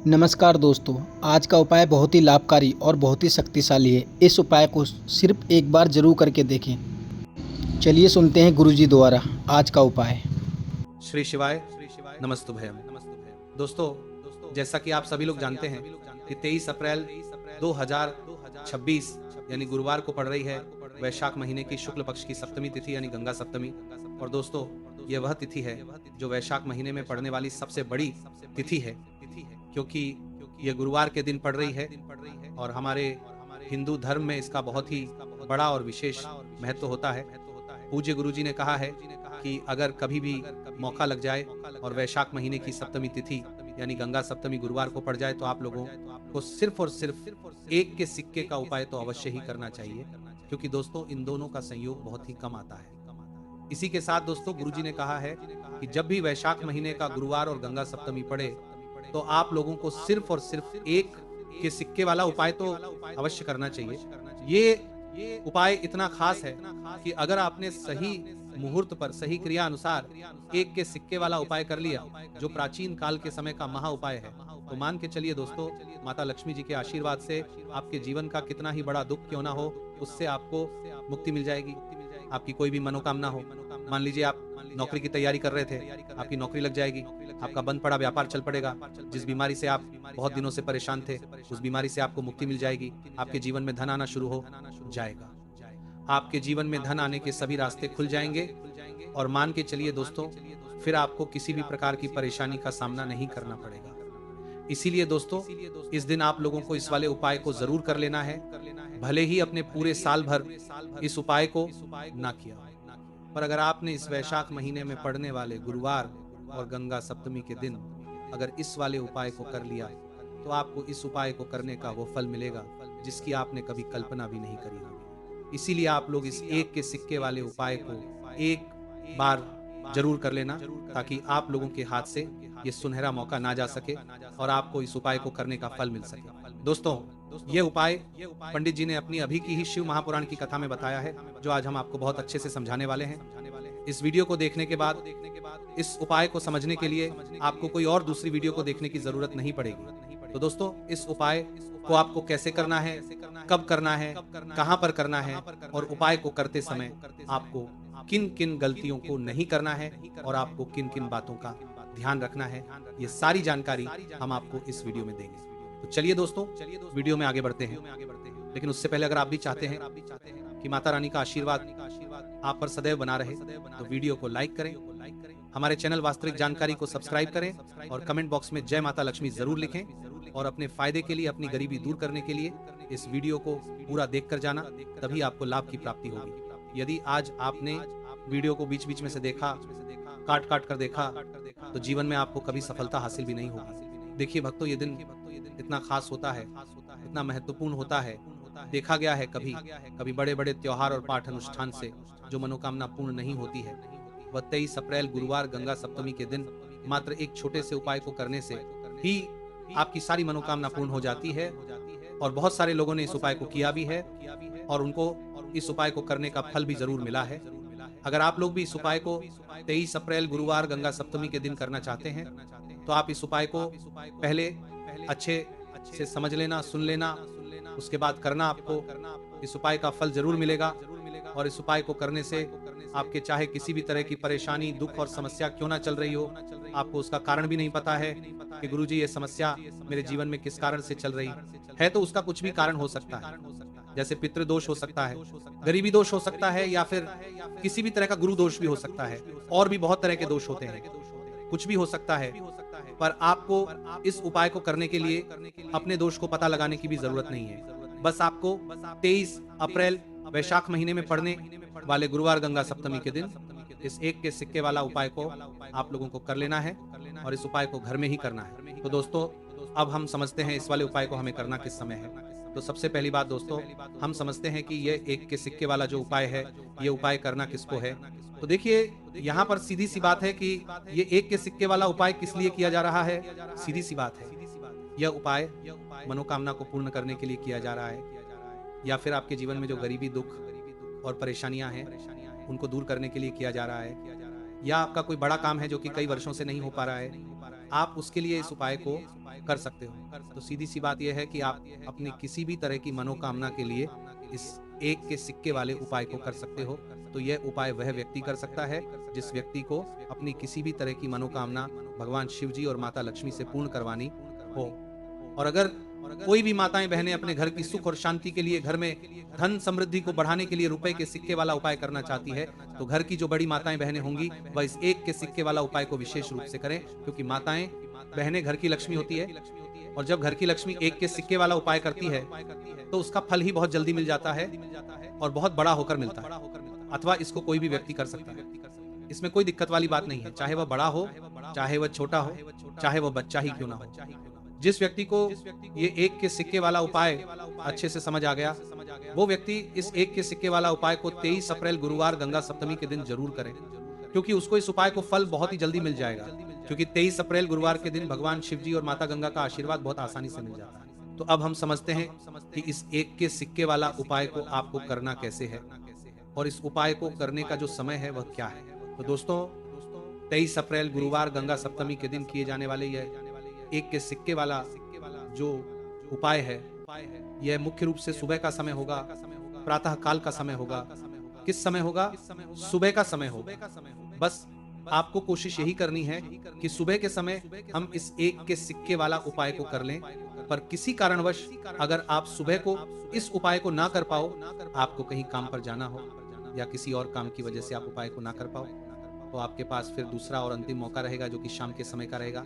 नमस्कार दोस्तों, आज का उपाय बहुत ही लाभकारी और बहुत ही शक्तिशाली है। इस उपाय को सिर्फ एक बार जरूर करके देखें। चलिए सुनते हैं गुरुजी द्वारा आज का उपाय। श्री शिवाय नमस्तुभयम। दोस्तों, जैसा कि आप सभी लोग जानते हैं कि 23 अप्रैल 2026 यानी गुरुवार को पड़ रही है वैशाख महीने की शुक्ल पक्ष की सप्तमी तिथि यानी गंगा सप्तमी। और दोस्तों, ये वह तिथि है जो वैशाख महीने में पड़ने वाली सबसे बड़ी तिथि है, क्योंकि ये गुरुवार के दिन पड़ रही है और हमारे हिंदू धर्म में इसका बहुत ही बड़ा और विशेष महत्व होता है। पूज्य गुरुजी ने कहा है कि अगर कभी भी मौका लग जाए और वैशाख महीने की सप्तमी तिथि यानी गंगा सप्तमी गुरुवार को पड़ जाए तो आप लोगों को सिर्फ और सिर्फ एक के सिक्के का उपाय तो अवश्य ही करना चाहिए, क्योंकि दोस्तों इन दोनों का संयोग बहुत ही कम आता है। इसी के साथ दोस्तों, गुरुजी ने कहा है कि जब भी वैशाख महीने का गुरुवार और गंगा सप्तमी पड़े तो आप लोगों को सिर्फ और सिर्फ एक के सिक्के वाला उपाय तो अवश्य करना चाहिए। ये उपाय इतना खास है कि अगर आपने सही मुहूर्त पर सही क्रिया अनुसार एक के सिक्के वाला उपाय कर लिया, जो प्राचीन काल के समय का महा उपाय है, तो मान के चलिए दोस्तों, माता लक्ष्मी जी के आशीर्वाद से आपके जीवन का कितना ही बड़ा दुख क्यों ना हो, उससे आपको मुक्ति मिल जाएगी। आपकी कोई भी मनोकामना हो, मान लीजिए आप नौकरी की तैयारी कर रहे थे, आपकी नौकरी लग जाएगी। आपका बंद पड़ा व्यापार चल पड़ेगा। जिस बीमारी से आप बहुत दिनों से परेशान थे, उस बीमारी से आपको मुक्ति मिल जाएगी। आपके जीवन में धन आना शुरू हो जाएगा। आपके जीवन में धन आने के सभी रास्ते खुल जाएंगे और मान के चलिए दोस्तों, फिर आपको किसी भी प्रकार की परेशानी का सामना नहीं करना पड़ेगा। इसीलिए दोस्तों, इस दिन आप लोगों को इस वाले उपाय को जरूर कर लेना है। भले ही अपने पूरे साल भर इस उपाय को ना किया, पर अगर आपने इस वैशाख महीने में पड़ने वाले गुरुवार और गंगा सप्तमी के दिन अगर इस वाले उपाय को कर लिया, तो आपको इस उपाय को करने का वो फल मिलेगा जिसकी आपने कभी कल्पना भी नहीं करी होगी। इसीलिए आप लोग इस एक के सिक्के वाले उपाय को एक बार जरूर कर लेना, ताकि आप लोगों के हाथ से ये सुनहरा मौका ना जा सके और आपको इस उपाय को करने का फल मिल सके। दोस्तों, ये उपाय पंडित जी ने अपनी अभी की ही शिव महापुराण की कथा में बताया है, जो आज हम आपको बहुत अच्छे से समझाने वाले हैं। इस वीडियो को देखने के बाद इस उपाय को समझने के लिए आपको कोई और दूसरी वीडियो को देखने की जरूरत नहीं पड़ेगी। तो दोस्तों, इस उपाय को आपको कैसे करना है, कब करना है, कहां पर करना है और उपाय को करते समय आपको किन किन गलतियों को नहीं करना है और आपको किन किन बातों का ध्यान रखना है, ये सारी जानकारी हम आपको इस वीडियो में देंगे। तो चलिए दोस्तों, वीडियो में आगे बढ़ते हैं। लेकिन उससे पहले अगर आप भी चाहते हैं कि माता रानी का आशीर्वाद आप पर सदैव बना रहे, तो वीडियो को लाइक करें, हमारे चैनल वास्तविक जानकारी को सब्सक्राइब करें और कमेंट बॉक्स में जय माता लक्ष्मी जरूर लिखें। और अपने फायदे के लिए, अपनी गरीबी दूर करने के लिए इस वीडियो को पूरा देख कर जाना, तभी आपको लाभ की प्राप्ति होगी। यदि आज आपने वीडियो को बीच बीच में से देखा, काट काट कर देखा, तो जीवन में आपको कभी सफलता हासिल भी नहीं होगी। देखिए भक्तों, ये दिन इतना खास होता है, इतना महत्वपूर्ण होता है। देखा गया है कभी बड़े बड़े त्योहार और पाठ अनुष्ठान से जो मनोकामना पूर्ण नहीं होती है, वह 23 अप्रैल गुरुवार गंगा सप्तमी के दिन मात्र एक छोटे से उपाय को करने से ही आपकी सारी मनोकामना पूर्ण हो जाती है। और बहुत सारे लोगों ने इस उपाय को किया भी है और उनको इस उपाय को करने का फल भी जरूर मिला है। अगर आप लोग भी इस उपाय को 23 अप्रैल गुरुवार गंगा सप्तमी के दिन करना चाहते हैं, तो आप इस उपाय को पहले अच्छे से समझ लेना, सुन लेना, उसके बाद करना। आपको इस उपाय का फल जरूर मिलेगा और इस उपाय को करने से आपके चाहे किसी भी तरह की परेशानी, दुख और समस्या क्यों ना चल रही हो, आपको उसका कारण भी नहीं पता है कि गुरुजी ये समस्या मेरे जीवन में किस कारण से चल रही है, तो उसका कुछ भी कारण हो सकता है। जैसे पितृदोष हो सकता है, गरीबी दोष हो सकता है, या फिर किसी भी तरह का गुरु दोष भी हो सकता है, और भी बहुत तरह के दोष होते हैं, कुछ भी हो सकता है। पर आपको इस उपाय को करने के लिए अपने दोष को पता लगाने की भी जरूरत नहीं है। बस आपको 23 अप्रैल वैशाख महीने में पड़ने वाले गुरुवार गंगा सप्तमी के दिन इस एक के सिक्के वाला उपाय को आप लोगों को कर लेना है और इस उपाय को घर में ही करना है। तो दोस्तों, अब हम समझते हैं इस वाले उपाय को हमें करना किस समय है। तो सबसे पहली बात दोस्तों, हम समझते हैं कि ये एक के सिक्के वाला जो उपाय है, ये उपाय करना किसको है। तो देखिए, यहाँ पर सीधी सी बात है कि ये एक के सिक्के वाला उपाय किस लिए किया जा रहा है। सीधी सी बात है, यह उपाय मनोकामना को पूर्ण करने के लिए किया जा रहा है, या फिर आपके जीवन में जो गरीबी, दुख और परेशानियां हैं, उनको दूर करने के लिए किया जा रहा है, या आपका कोई बड़ा काम है जो कि कई वर्षों से नहीं हो पा रहा है, आप उसके लिए इस उपाय को कर सकते हो। तो सीधी सी बात यह है कि आप अपनी किसी भी तरह की मनोकामना के लिए इस 1 के सिक्के वाले उपाय को कर सकते हो। तो यह उपाय वह व्यक्ति कर सकता है जिस व्यक्ति को अपनी किसी भी तरह की मनोकामना भगवान शिव जी और माता लक्ष्मी से पूर्ण करवानी हो। और अगर कोई भी माताएं बहनें अपने घर की सुख और शांति के लिए, घर में धन समृद्धि को बढ़ाने के लिए रुपए के सिक्के वाला उपाय करना चाहती है, तो घर की जो बड़ी माताएं बहनें होंगी वह इस 1 के सिक्के वाला उपाय को विशेष रूप से करें, क्योंकि माताएं बहनें घर की लक्ष्मी होती है। और जब घर की लक्ष्मी 1 के सिक्के वाला उपाय करती है तो उसका फल ही बहुत जल्दी मिल जाता है और बहुत बड़ा होकर मिलता है। अथवा इसको कोई भी व्यक्ति कर सकता है, इसमें कोई दिक्कत वाली बात नहीं है, चाहे वह बड़ा हो, चाहे वह छोटा हो, चाहे वह बच्चा ही क्यों ना हो। जिस व्यक्ति को ये 1 के सिक्के वाला उपाय अच्छे से समझ आ गया, वो व्यक्ति इस 1 के सिक्के वाला उपाय को 23 अप्रैल गुरुवार गंगा सप्तमी के दिन जरूर करें, क्योंकि उसको इस उपाय को फल बहुत ही जल्दी मिल जाएगा। क्योंकि 23 अप्रैल गुरुवार के दिन भगवान शिव जी और माता गंगा का आशीर्वाद बहुत आसानी से मिल जाता है। तो अब हम समझते हैं कि इस 1 के सिक्के वाला उपाय को आपको करना कैसे है और इस उपाय को करने का जो समय है वह क्या है। तो दोस्तों, 23 अप्रैल गुरुवार गंगा सप्तमी के दिन किए जाने वाले यह 1 के सिक्के वाला जो उपाय है, यह मुख्य रूप से सुबह का समय होगा, प्रातः काल का समय होगा। किस समय होगा? सुबह का समय होगा। बस आपको कोशिश यही करनी है कि सुबह के समय हम इस 1 के सिक्के वाला उपाय को कर लें। पर किसी कारणवश अगर आप सुबह को इस उपाय को ना कर पाओ, आपको कहीं काम पर जाना हो या किसी और काम की वजह से आप उपाय को ना कर पाओ, तो आपके पास फिर दूसरा और अंतिम मौका रहेगा, जो कि शाम के समय का रहेगा,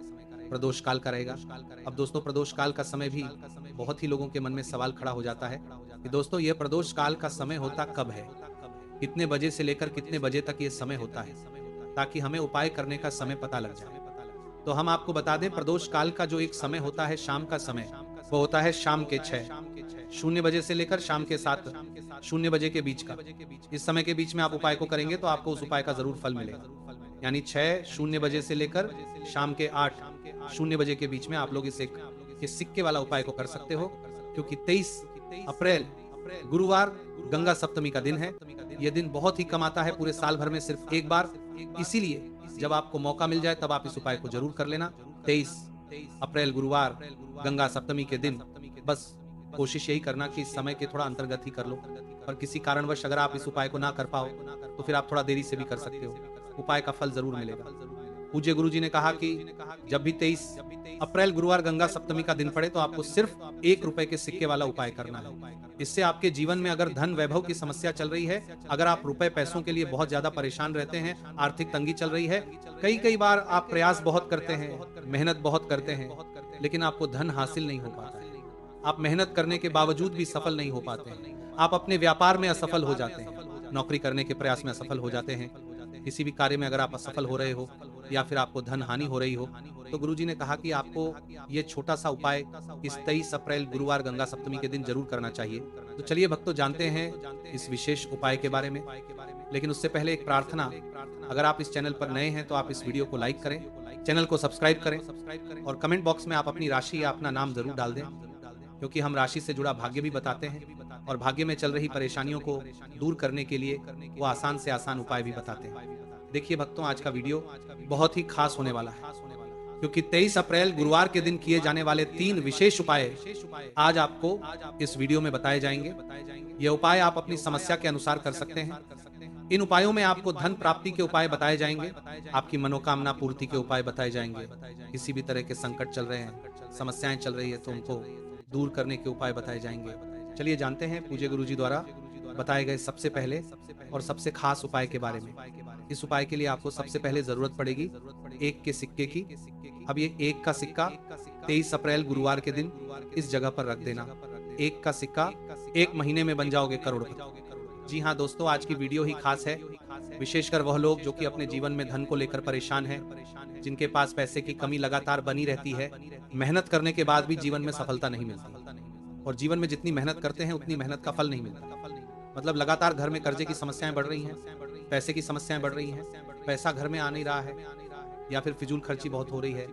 प्रदोष काल का रहेगा। अब दोस्तों, प्रदोष काल का समय भी बहुत ही लोगों के मन में सवाल खड़ा हो जाता है कि दोस्तों ये प्रदोष काल का समय होता कब है, कितने बजे से लेकर कितने बजे तक ये समय होता है, ताकि हमें उपाय करने का समय पता लग जाए। तो हम आपको बता दें, प्रदोष काल का जो एक समय होता है, शाम का समय, वो होता है शाम के 6:00 बजे से लेकर शाम के 7:00 बजे के बीच का। इस समय के बीच में आप उपाय को करेंगे तो आपको उस उपाय का जरूर फल मिलेगा। यानी 6:00 बजे से लेकर शाम के 8:00 बजे के बीच में आप लोग इस सिक्के वाला उपाय को कर सकते हो, क्योंकि 23 अप्रैल गुरुवार गंगा सप्तमी का दिन है। यह दिन बहुत ही कम आता है, पूरे साल भर में सिर्फ एक बार। इसीलिए जब आपको मौका मिल जाए तब आप इस उपाय को जरूर कर लेना। 23 अप्रैल गुरुवार गंगा सप्तमी के दिन बस कोशिश यही करना कि इस समय के थोड़ा अंतर्गत ही कर लो। पर किसी कारणवश अगर आप इस उपाय को ना कर पाओ तो फिर आप थोड़ा देरी से भी कर सकते हो, उपाय का फल जरूर मिलेगा। पूज्य गुरु जी ने कहा कि जब भी 23 अप्रैल गुरुवार गंगा सप्तमी का दिन पड़े तो आपको सिर्फ 1 रुपए के सिक्के वाला उपाय करना है। इससे आपके जीवन में अगर धन वैभव की समस्या चल रही है, अगर आप रुपए पैसों के लिए बहुत ज्यादा परेशान रहते हैं, आर्थिक तंगी चल रही है, कई बार आप प्रयास बहुत करते हैं, मेहनत बहुत करते हैं, लेकिन आपको धन हासिल नहीं हो पाता है, आप मेहनत करने के बावजूद भी सफल नहीं हो पाते हैं, आप अपने व्यापार में असफल हो जाते हैं, नौकरी करने के प्रयास में असफल हो जाते हैं, किसी भी कार्य में अगर आप असफल हो रहे हो या फिर आपको धन हानि हो रही हो, तो गुरुजी ने कहा कि आपको ये छोटा सा उपाय इस 23 अप्रैल गुरुवार गंगा सप्तमी के दिन जरूर करना चाहिए। तो चलिए भक्तों, जानते हैं इस विशेष उपाय के बारे में। लेकिन उससे पहले एक प्रार्थना, अगर आप इस चैनल पर नए हैं तो आप इस वीडियो को लाइक करें, चैनल को सब्सक्राइब करें और कमेंट बॉक्स में आप अपनी राशि या अपना नाम जरूर डाल दें, क्योंकि हम राशि से जुड़ा भाग्य भी बताते हैं और भाग्य में चल रही परेशानियों को दूर करने के लिए वो आसान से आसान उपाय भी बताते हैं। देखिए भक्तों, आज का वीडियो बहुत ही खास होने वाला है, क्योंकि 23 अप्रैल गुरुवार के दिन किए जाने वाले 3 विशेष उपाय आज आपको इस वीडियो में बताए जाएंगे। ये उपाय आप अपनी समस्या के अनुसार कर सकते हैं। इन उपायों में आपको धन प्राप्ति के उपाय बताए जाएंगे, आपकी मनोकामना पूर्ति के उपाय बताए जाएंगे, किसी भी तरह के संकट चल रहे हैं, समस्याएं चल रही है तो उनको दूर करने के उपाय बताए जाएंगे। चलिए जानते हैं पूज्य गुरु जी द्वारा बताए गए सबसे पहले और सबसे खास उपाय के बारे में। इस उपाय के लिए आपको सबसे पहले जरूरत पड़ेगी 1 के सिक्के की। अब ये 1 का सिक्का 23 अप्रैल गुरुवार के दिन इस जगह पर रख देना। 1 का सिक्का 1 महीने में बन जाओगे करोड़पति। जी हाँ दोस्तों, आज की वीडियो ही खास है, विशेषकर वह लोग जो कि अपने जीवन में धन को लेकर परेशान हैं, जिनके पास पैसे की कमी लगातार बनी रहती है, मेहनत करने के बाद भी जीवन में सफलता नहीं मिलती और जीवन में जितनी मेहनत करते हैं उतनी मेहनत का फल नहीं मिलता। मतलब लगातार घर में कर्जे की समस्याएं बढ़ रही हैं, पैसे की समस्याएं बढ़ रही हैं, पैसा घर में आ नहीं रहा है या फिर फिजूल खर्ची बहुत हो रही है।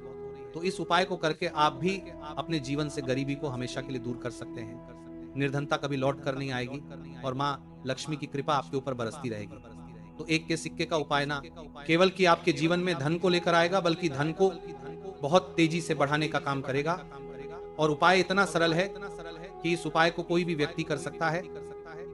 तो इस उपाय को करके आप भी अपने जीवन से गरीबी को हमेशा के लिए दूर कर सकते हैं। निर्धनता कभी लौट कर नहीं आएगी और माँ लक्ष्मी की कृपा आपके ऊपर बरसती रहेगी। तो एक के सिक्के का उपाय ना केवल कि आपके जीवन में धन को लेकर आएगा, बल्कि धन को बहुत तेजी से बढ़ाने का काम करेगा। और उपाय इतना सरल है कि इस उपाय को कोई भी व्यक्ति कर सकता है,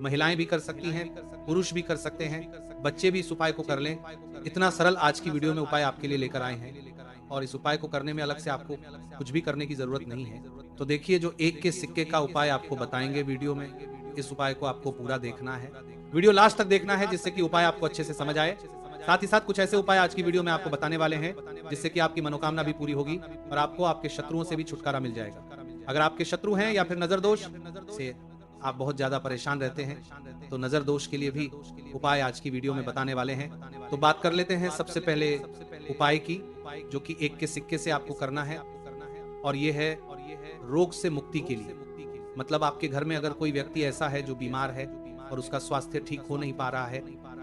महिलाएं भी कर सकती हैं, पुरुष भी कर सकते हैं, बच्चे भी इस उपाय को कर लें। इतना सरल आज की वीडियो में उपाय आपके लिए लेकर आए हैं, और इस उपाय को करने में अलग से आपको कुछ भी करने की जरूरत नहीं है। तो देखिए, जो एक के सिक्के का उपाय आपको बताएंगे वीडियो में, इस उपाय को आपको पूरा देखना है, वीडियो लास्ट तक देखना है, जिससे कि उपाय आपको अच्छे से समझ आए। साथ ही साथ कुछ ऐसे उपाय आज की वीडियो में आपको बताने वाले हैं जिससे कि आपकी मनोकामना भी पूरी होगी और आपको आपके शत्रुओं से भी छुटकारा मिल जाएगा। अगर आपके शत्रु हैं या फिर नजर दोष से आप बहुत ज्यादा परेशान रहते हैं, तो नजर दोष के लिए भी उपाय आज की वीडियो में बताने वाले हैं। तो बात कर लेते हैं सबसे पहले उपाय की, जो कि एक के सिक्के से आपको करना है, और ये है रोग से मुक्ति के लिए। मतलब आपके घर में अगर कोई व्यक्ति ऐसा है जो बीमार है और उसका स्वास्थ्य ठीक हो नहीं पा रहा है,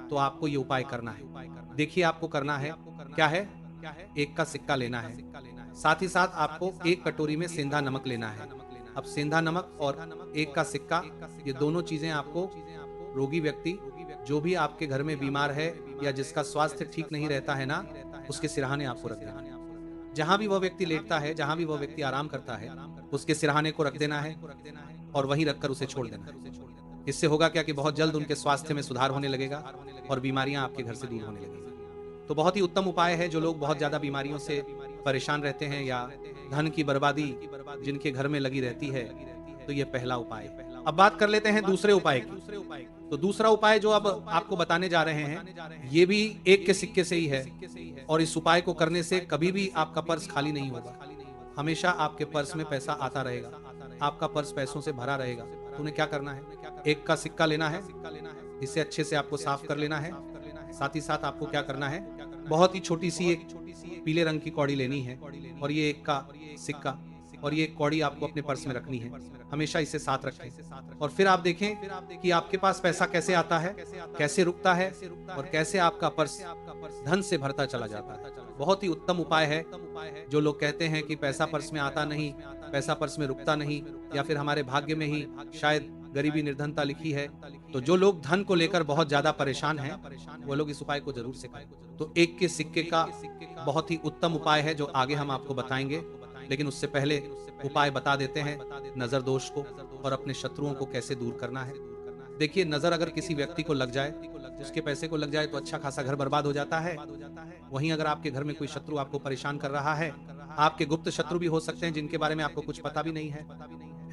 तो आपको ये उपाय करना है। देखिए, आपको करना है क्या है, एक का सिक्का लेना है, साथ ही साथ आपको एक कटोरी में सेंधा नमक लेना है। अब सेंधा नमक और एक का सिक्का, ये दोनों चीजें आपको रोगी व्यक्ति, जो भी आपके घर में बीमार है या जिसका स्वास्थ्य ठीक नहीं रहता है ना, उसके सिरहाने आपको रख देना है। जहां भी वह व्यक्ति लेटता है, जहां भी वह व्यक्ति आराम करता है, उसके सिरहाने को रख देना है और वहीं रखकर उसे छोड़ देना है। इससे होगा क्या कि बहुत जल्द उनके स्वास्थ्य में सुधार होने लगेगा और बीमारियां आपके घर से दूर होने लगेगी। तो बहुत ही उत्तम उपाय है। जो लोग बहुत ज्यादा बीमारियों से परेशान रहते हैं या धन की बर्बादी जिनके घर में लगी रहती है, तो ये पहला उपाय। अब बात कर लेते हैं दूसरे उपाय की। तो दूसरा उपाय जो अब आपको बताने जा रहे हैं, ये भी एक के सिक्के से ही है, और इस उपाय को करने से कभी भी आपका पर्स खाली नहीं होगा। हमेशा आपके पर्स में पैसा आता रहेगा, आपका पर्स पैसों से भरा रहेगा। तो उन्हें क्या करना है, एक का सिक्का लेना है, इसे अच्छे से आपको साफ कर लेना है। साथ ही साथ आपको क्या करना है, बहुत ही छोटी सी एक पीले रंग की कौड़ी लेनी है, और ये एक का सिक्का और ये कौड़ी आपको अपने पर्स में रखनी है। हमेशा इसे साथ रखें, और फिर आप देखें कि आपके पास पैसा कैसे आता है, कैसे रुकता है, और कैसे आपका पर्स धन से भरता चला जाता है। बहुत ही उत्तम उपाय है। जो लोग कहते हैं कि पैसा पर्स में आता नहीं, पैसा पर्स में रुकता नहीं, या फिर हमारे भाग्य में ही शायद गरीबी निर्धनता लिखी है, तो जो लोग धन को लेकर बहुत ज्यादा परेशान हैं, वो लोग इस उपाय को जरूर से करें। तो एक के सिक्के का बहुत ही उत्तम उपाय है, जो आगे हम आपको बताएंगे। लेकिन उससे पहले उपाय बता देते हैं नजर दोष को और अपने शत्रुओं को कैसे दूर करना है। देखिए, नजर अगर किसी व्यक्ति को लग जाए, उसके पैसे को लग जाए, तो अच्छा खासा घर बर्बाद हो जाता है। वहीं अगर आपके घर में कोई शत्रु आपको परेशान कर रहा है, आपके गुप्त शत्रु भी हो सकते हैं जिनके बारे में आपको कुछ पता भी नहीं है,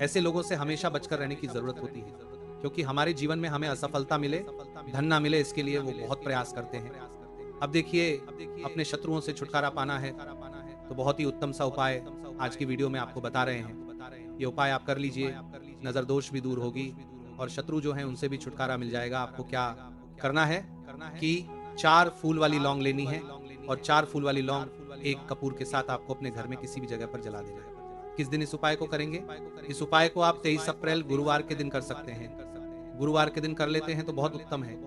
ऐसे लोगों से हमेशा बचकर रहने की जरूरत होती है, क्योंकि हमारे जीवन में हमें असफलता मिले, धन ना मिले, इसके लिए वो बहुत प्रयास करते हैं। अब देखिए, अपने शत्रुओं से छुटकारा पाना है, तो बहुत ही उत्तम सा उपाय आज की वीडियो में आपको बता रहे हैं। ये उपाय आप कर लीजिए, नजर दोष भी दूर होगी और शत्रु जो हैं उनसे भी छुटकारा मिल जाएगा। आपको क्या करना है कि 4 फूल वाली लौंग लेनी है, और 4 फूल वाली लौंग एक कपूर के साथ आपको अपने घर में किसी भी जगह पर जला देना है। किस दिन इस उपाय को करेंगे? इस उपाय को आप 23 अप्रैल गुरुवार के दिन कर सकते हैं। गुरुवार के दिन कर लेते हैं तो बहुत उत्तम है।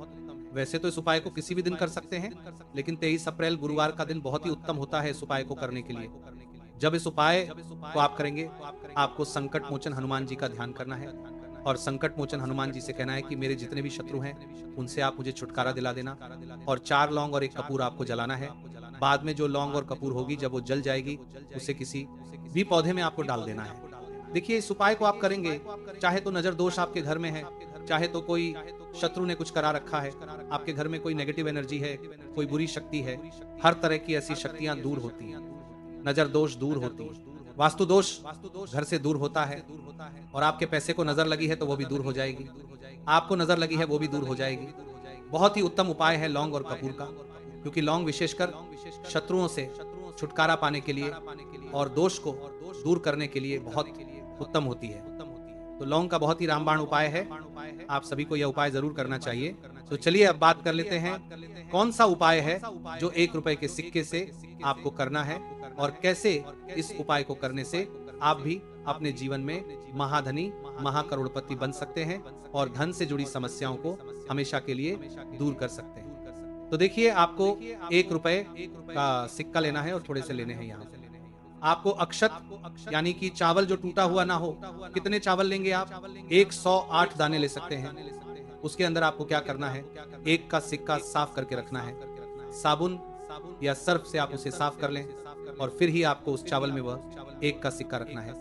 वैसे तो इस उपाय को किसी भी दिन कर सकते हैं, लेकिन 23 अप्रैल गुरुवार का दिन बहुत ही उत्तम होता है इस उपाय को करने के लिए। जब इस उपाय को आप करेंगे, आपको संकट मोचन हनुमान जी का ध्यान करना है, और संकट मोचन हनुमान जी से कहना है कि मेरे जितने भी शत्रु हैं उनसे आप मुझे छुटकारा दिला देना, और 4 लौंग और 1 कपूर आपको जलाना है। बाद में जो लौंग और कपूर होगी, जब वो जल जाएगी, उसे किसी भी पौधे में आपको डाल देना है। देखिए, इस उपाय को आप करेंगे, चाहे तो नजर दोष आपके घर में है, चाहे तो कोई शत्रु ने कुछ करा रखा है, आपके घर में कोई नेगेटिव एनर्जी है, कोई बुरी शक्ति है, हर तरह की ऐसी शक्तियां दूर होती हैं। नजर दोष दूर होती है, वास्तु दोष घर से दूर होता है, और आपके पैसे को नजर लगी है तो वो भी दूर हो जाएगी, आपको नजर लगी है वो भी दूर हो जाएगी। बहुत ही उत्तम उपाय है लौंग और कपूर का, क्योंकि लौंग विशेषकर शत्रुओं से छुटकारा पाने के लिए और दोष को दूर करने के लिए बहुत उत्तम होती है। तो लौंग का बहुत ही रामबाण उपाय है, आप सभी को यह उपाय जरूर करना चाहिए। तो चलिए अब बात कर लेते हैं कौन सा उपाय है जो 1 रुपए के सिक्के से आपको करना है, और कैसे इस उपाय को करने से आप भी अपने जीवन में महाधनी महाकरोड़पति बन सकते हैं और धन से जुड़ी समस्याओं को हमेशा के लिए दूर कर सकते हैं। तो देखिए, आपको 1 रुपए का सिक्का लेना है और थोड़े से लेने हैं। यहाँ से आपको अक्षत यानी कि चावल जो टूटा हुआ ना हो, कितने चावल लेंगे आप? 108 दाने ले सकते हैं। उसके अंदर आपको क्या करना है, 1 का सिक्का साफ करके रखना है। साबुन या सर्फ से आप उसे साफ कर लें और फिर ही आपको उस चावल में वह 1 का सिक्का रखना है।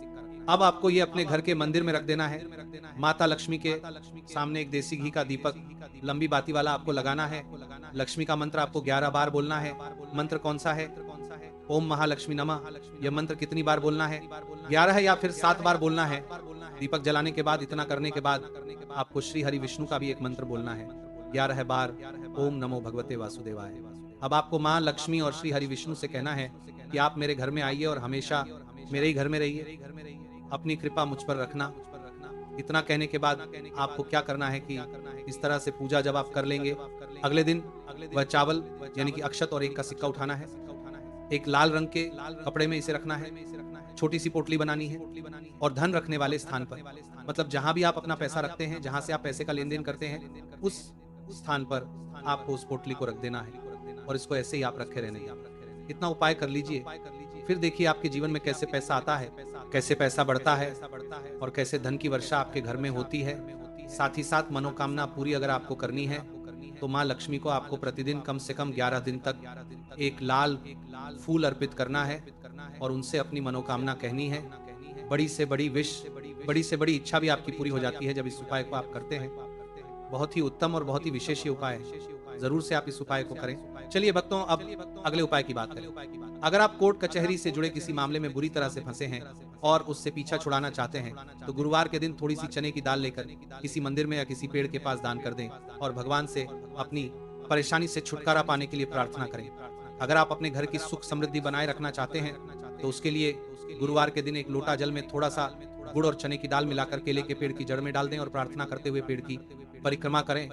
अब आपको ये अपने घर के मंदिर में रख देना है। माता लक्ष्मी के सामने एक देसी घी का दीपक लंबी बाती वाला आपको लगाना है। लक्ष्मी का मंत्र आपको 11 बार बोलना है। मंत्र कौन सा है? ओम महालक्ष्मी नमः। यह मंत्र कितनी बार बोलना है? 11 या फिर 7 बार बोलना है। दीपक जलाने के बाद, इतना करने के बाद आपको श्री हरि विष्णु का भी एक मंत्र बोलना है 11 बार, ओम नमो भगवते वासुदेवाय। अब आपको माँ लक्ष्मी और श्री हरि विष्णु से कहना है कि आप मेरे घर में आइए और हमेशा मेरे ही घर में रहिए, अपनी कृपा मुझ पर रखना। इतना कहने के बाद आपको क्या करना है कि इस तरह से पूजा जब आप कर लेंगे, अगले दिन वह चावल यानी कि अक्षत और 1 का सिक्का उठाना है। एक लाल रंग के कपड़े में इसे रखना है। छोटी सी पोटली बनानी है और धन रखने वाले स्थान पर, मतलब जहां भी आप अपना पैसा रखते हैं, जहां से आप पैसे का लेन देन करते हैं, उस स्थान पर आपको उस पोटली को रख देना है और इसको ऐसे ही आप रखे रहने। इतना उपाय कर लीजिए, फिर देखिए आपके जीवन में कैसे पैसा आता है, कैसे पैसा बढ़ता है और कैसे धन की वर्षा आपके घर में होती है। साथ ही साथ मनोकामना पूरी अगर आपको करनी है तो माँ लक्ष्मी को आपको प्रतिदिन कम से कम 11 दिन तक एक लाल फूल अर्पित करना है और उनसे अपनी मनोकामना कहनी है। बड़ी से बड़ी विश, बड़ी से बड़ी इच्छा भी आपकी पूरी हो जाती है जब इस उपाय को आप करते हैं। बहुत ही उत्तम और बहुत ही विशेष उपाय है, जरूर से आप इस उपाय को करें। चलिए भक्तों, अब अगले उपाय की बात करें। अगर आप कोर्ट कचहरी से जुड़े किसी मामले में बुरी तरह से फंसे हैं और उससे पीछा छुड़ाना चाहते हैं तो गुरुवार के दिन थोड़ी सी चने की दाल लेकर किसी मंदिर में या किसी पेड़ के पास दान कर दें और भगवान से अपनी परेशानी से छुटकारा पाने के लिए प्रार्थना करें। अगर आप अपने घर की सुख समृद्धि बनाए रखना चाहते हैं तो उसके लिए गुरुवार के दिन एक लोटा जल में थोड़ा सा गुड़ और चने की दाल मिलाकर केले के पेड़ की जड़ में डाल दें और प्रार्थना करते हुए पेड़ की परिक्रमा करें।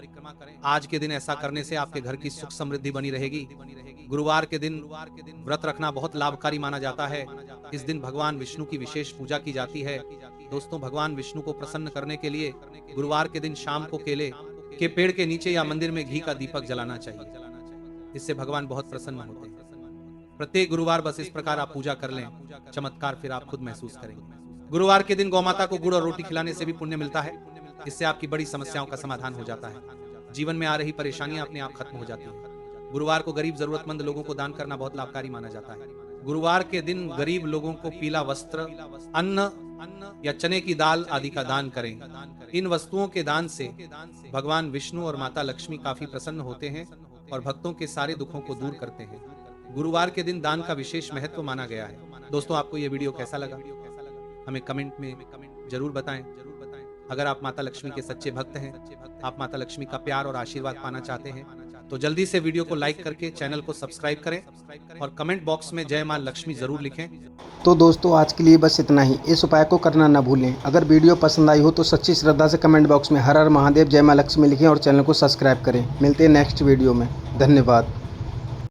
आज के दिन ऐसा करने से आपके घर की सुख समृद्धि बनी रहेगी। गुरुवार के दिन व्रत रखना बहुत लाभकारी माना जाता है। इस दिन भगवान विष्णु की विशेष पूजा की जाती है। दोस्तों, भगवान विष्णु को प्रसन्न करने के लिए गुरुवार के दिन शाम को केले के पेड़ के नीचे या मंदिर में घी का दीपक जलाना चाहिए। इससे भगवान बहुत प्रसन्न होते हैं। प्रत्येक गुरुवार बस इस प्रकार आप पूजा कर लें, चमत्कार फिर आप खुद महसूस करेंगे। गुरुवार के दिन गौमाता को गुड़ और रोटी खिलाने से भी पुण्य मिलता है। इससे आपकी बड़ी समस्याओं का समाधान हो जाता है। जीवन में आ रही परेशानियां अपने आप खत्म हो जाती हैं। गुरुवार को गरीब जरूरतमंद लोगों को दान करना बहुत लाभकारी माना जाता है। गुरुवार के दिन गरीब लोगों को पीला वस्त्र, अन्न या चने की दाल आदि का दान करें। इन वस्तुओं के दान से भगवान विष्णु और माता लक्ष्मी काफी प्रसन्न होते हैं और भक्तों के सारे दुखों को दूर करते हैं। गुरुवार के दिन दान का विशेष महत्व माना गया है। दोस्तों, आपको यह वीडियो कैसा लगा हमें कमेंट में जरूर बताएं। अगर आप माता लक्ष्मी के सच्चे भक्त हैं, आप माता लक्ष्मी का प्यार और आशीर्वाद पाना चाहते हैं तो जल्दी से वीडियो को लाइक करके चैनल को सब्सक्राइब करें और कमेंट बॉक्स में जय मां लक्ष्मी जरूर लिखें। तो दोस्तों, आज के लिए बस इतना ही। इस उपाय को करना ना भूलें। अगर वीडियो पसंद आई हो तो सच्ची श्रद्धा से कमेंट बॉक्स में हर हर महादेव जय मां लक्ष्मी लिखें और चैनल को सब्सक्राइब करें। मिलते हैं नेक्स्ट वीडियो में। धन्यवाद।